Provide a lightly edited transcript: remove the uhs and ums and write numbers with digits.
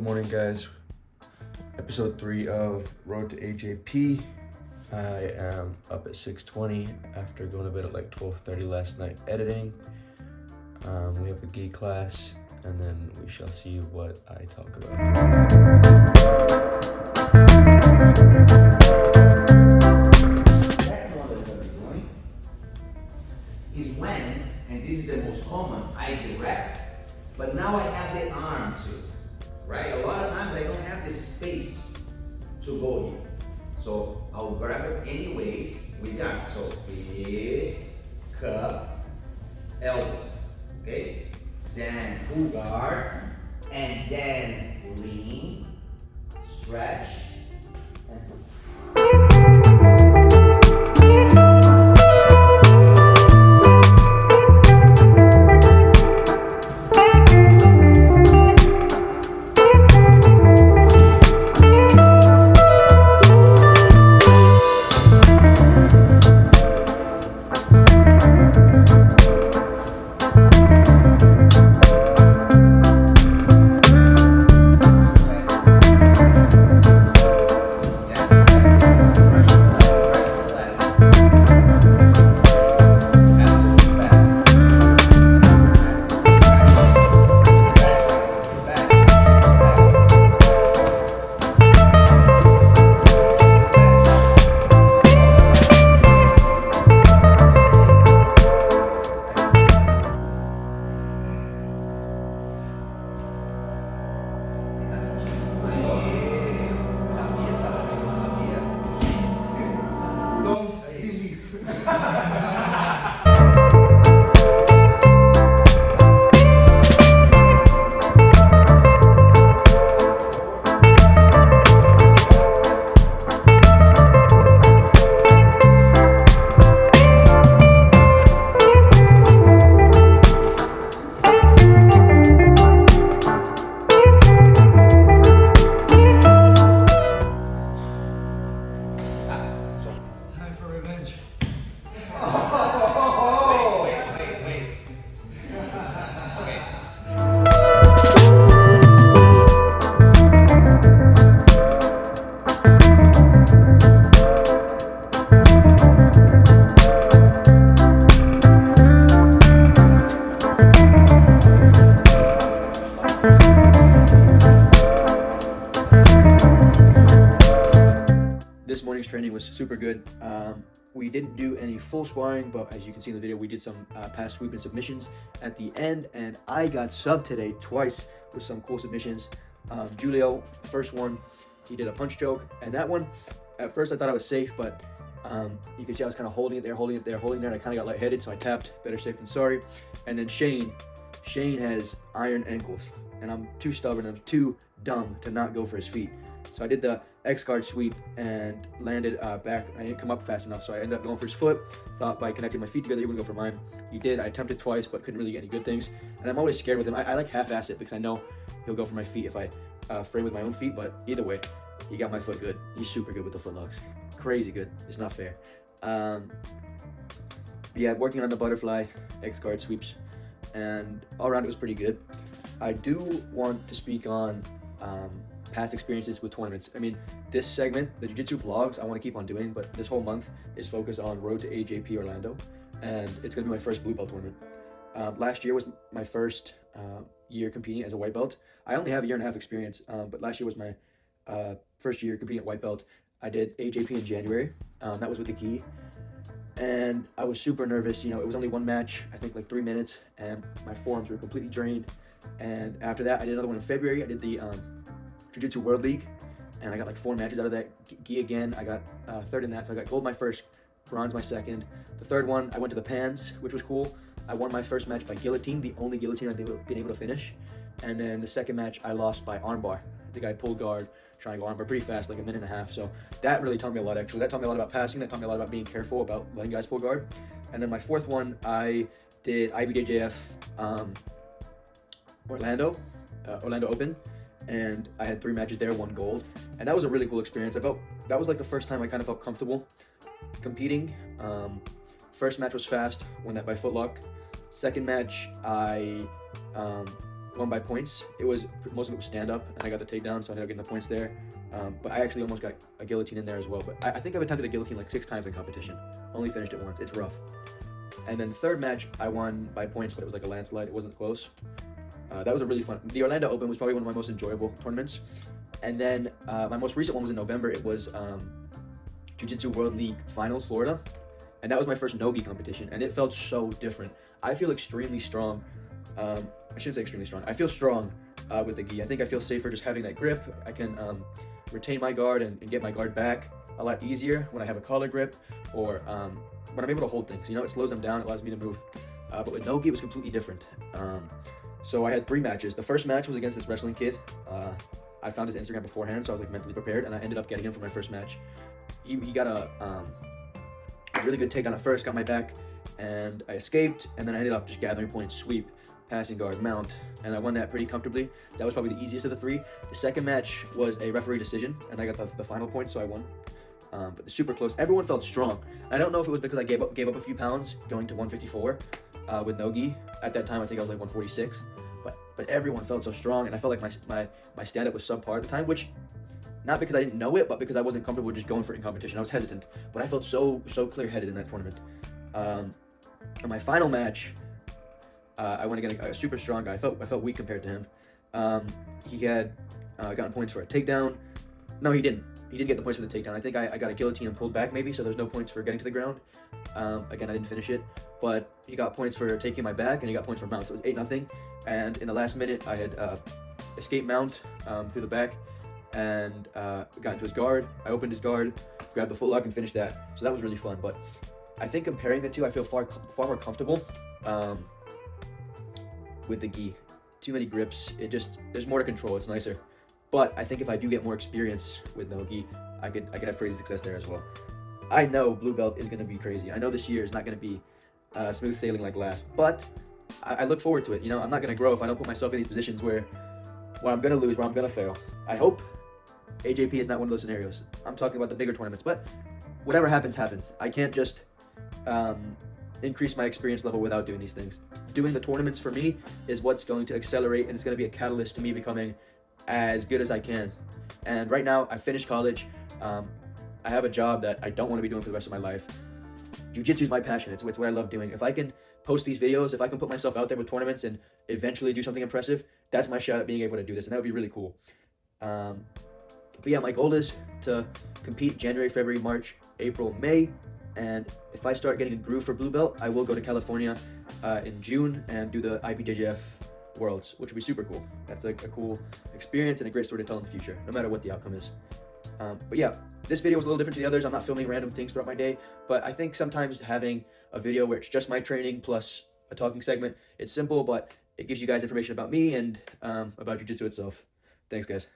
morning, guys. Episode 3 of Road to AJP. I am up at 6:20 after going to bed at like 12:30 last night editing. We have a gi class, and then we shall see what I talk about. Second one that we're going to be doing is when, and this is the most common, I direct, but now I have the arm too, right? A lot of times I don't have the space to go here. So I'll grab it anyways with the arm. So fist, cup, elbow, okay? Then pull guard, and then lean, stretch, and This morning's training was super good. We didn't do any full sparring, but as you can see in the video, we did some pass sweep and submissions at the end, and I got subbed today twice with some cool submissions. Julio, first one, he did a punch choke, and that one, at first I thought I was safe, but you can see I was kind of holding it there, and I kind of got lightheaded, so I tapped, better safe than sorry. And then Shane has iron ankles, and I'm too stubborn, I'm too dumb to not go for his feet. So I did the X guard sweep and landed back. I didn't come up fast enough, so I ended up going for his foot. Thought by connecting my feet together, he would go for mine. He did. I attempted twice, but couldn't really get any good things. And I'm always scared with him. I like half-ass it because I know he'll go for my feet if I frame with my own feet. But either way, he got my foot good. He's super good with the foot locks. Crazy good. It's not fair. Yeah, working on the butterfly X guard sweeps, and all around it was pretty good. I do want to speak on past experiences with tournaments. I mean, this segment, the Jiu-Jitsu vlogs, I want to keep on doing, but this whole month is focused on Road to AJP Orlando, and it's going to be my first blue belt tournament. Last year was my first year competing as a white belt. I only have a year and a half experience, but last year was my first year competing at white belt. I did AJP in January. That was with the gi, and I was super nervous. You know, it was only one match, I think like 3 minutes, and my forearms were completely drained. And after that, I did another one in February. I did the Jiu-Jitsu World League, and I got like 4 matches out of that gi again. I got third in that, so I got gold my first, bronze my second. The third one, I went to the Pans, which was cool. I won my first match by guillotine, the only guillotine I've been able to finish. And then the second match, I lost by armbar. The guy pulled guard, trying to go armbar pretty fast, like a minute and a half. So that really taught me a lot, actually. That taught me a lot about passing. That taught me a lot about being careful about letting guys pull guard. And then my fourth one, I did IBJJF Orlando Open, and I had 3 matches there, 1 gold, and that was a really cool experience. I felt that was like the first time I kind of felt comfortable competing. First match was fast, won that by footlock. Second match, I won by points. Most of it was stand up, and I got the takedown, so I ended up getting the points there. But I actually almost got a guillotine in there as well. But I think I've attempted a guillotine like 6 times in competition. Only finished it once. It's rough. And then the third match, I won by points, but it was like a landslide. It wasn't close. That was a really fun. The Orlando Open was probably one of my most enjoyable tournaments. And then my most recent one was in November. It was Jiu-Jitsu World League Finals, Florida. And that was my first no-gi competition, and it felt so different. I feel extremely strong. I shouldn't say extremely strong. I feel strong with the gi. I think I feel safer just having that grip. I can retain my guard and get my guard back a lot easier when I have a collar grip, or when I'm able to hold things. You know, it slows them down, it allows me to move. But with no gi, it was completely different. So I had 3 matches. The first match was against this wrestling kid. I found his Instagram beforehand, so I was like mentally prepared, and I ended up getting him for my first match. He got a really good take on it first, got my back, and I escaped, and then I ended up just gathering points, sweep, passing guard, mount, and I won that pretty comfortably. That was probably the easiest of the 3. The second match was a referee decision, and I got the final point, so I won. But super close. Everyone felt strong. I don't know if it was because I gave up a few pounds going to 154 with no gi. At that time, I think I was like 146. But everyone felt so strong, and I felt like my stand-up was subpar at the time, which, not because I didn't know it, but because I wasn't comfortable just going for it in competition. I was hesitant, but I felt so clear-headed in that tournament. In my final match, I went against a super strong guy. I felt weak compared to him. He had gotten points for a takedown. No, he didn't. He didn't get the points for the takedown. I think I got a guillotine and pulled back maybe, so there's no points for getting to the ground. Again, I didn't finish it, but he got points for taking my back, and he got points for mount, so it was 8-0. And in the last minute, I had escaped mount through the back, and got into his guard. I opened his guard, grabbed the footlock, and finished that. So that was really fun. But I think comparing the two, I feel far more comfortable with the gi. Too many grips. There's more to control. It's nicer. But I think if I do get more experience with no gi, I could have crazy success there as well. I know blue belt is going to be crazy. I know this year is not going to be smooth sailing like last, but I look forward to it. You know, I'm not going to grow if I don't put myself in these positions where I'm going to lose, where I'm going to fail. I hope AJP is not one of those scenarios. I'm talking about the bigger tournaments, but whatever happens, happens. I can't just increase my experience level without doing these things. Doing the tournaments for me is what's going to accelerate, and it's going to be a catalyst to me becoming as good as I can. And right now, I finished college. I have a job that I don't want to be doing for the rest of my life. Jiu-Jitsu is my passion. It's what I love doing. If I can post these videos, if I can put myself out there with tournaments and eventually do something impressive, that's my shot at being able to do this, and that would be really cool. But yeah, my goal is to compete January, February, March, April, May, and if I start getting a groove for blue belt, I will go to California in June and do the IBJJF Worlds, which would be super cool. That's like a cool experience and a great story to tell in the future, no matter what the outcome is. But yeah, this video was a little different to the others. I'm not filming random things throughout my day, but I think sometimes having a video where it's just my training plus a talking segment, it's simple, but it gives you guys information about me and about jiu-jitsu itself. Thanks, guys.